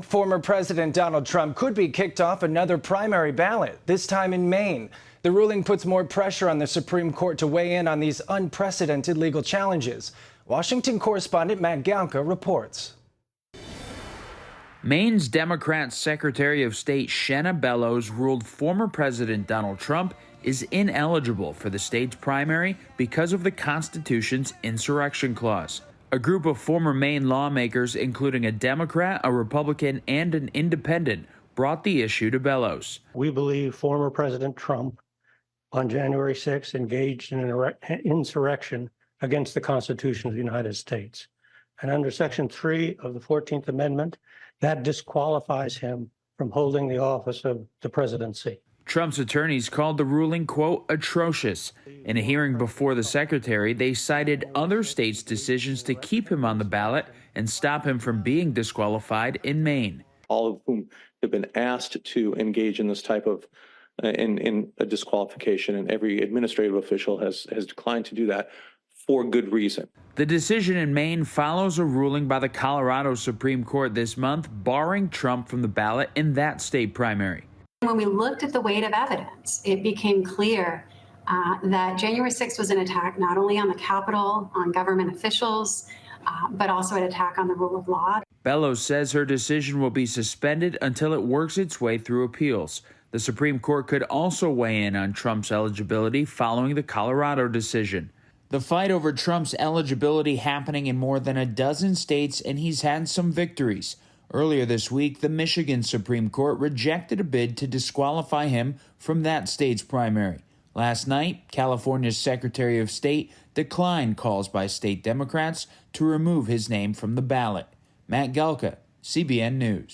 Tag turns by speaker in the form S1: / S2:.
S1: Former President Donald Trump could be kicked off another primary ballot, this time in Maine. The ruling puts more pressure on the Supreme Court to weigh in on these unprecedented legal challenges. Washington correspondent Matt Galka reports.
S2: Maine's Democrat Secretary of State Shenna Bellows ruled former President Donald Trump is ineligible for the state's primary because of the Constitution's insurrection clause. A group of former Maine lawmakers, including a Democrat, a Republican, and an independent, brought the issue to Bellows.
S3: We believe former President Trump on January 6 engaged in an insurrection against the Constitution of the United States. And under Section 3 of the 14th Amendment, that disqualifies him from holding the office of the presidency.
S2: Trump's attorneys called the ruling, quote, atrocious. In a hearing before the secretary, they cited other states' decisions to keep him on the ballot and stop him from being disqualified in Maine.
S4: All of whom have been asked to engage in this type of in a disqualification, and every administrative official has declined to do that for good reason.
S2: The decision in Maine follows a ruling by the Colorado Supreme Court this month barring Trump from the ballot in that state primary.
S5: When we looked at the weight of evidence, it became clear that January 6th was an attack not only on the Capitol, on government officials, but also an attack on the rule of law.
S2: Bellows says her decision will be suspended until it works its way through appeals. The Supreme Court could also weigh in on Trump's eligibility following the Colorado decision. The fight over Trump's eligibility happening in more than a dozen states, and he's had some victories. Earlier this week, the Michigan Supreme Court rejected a bid to disqualify him from that state's primary. Last night, California's Secretary of State declined calls by state Democrats to remove his name from the ballot. Matt Galka, CBN News.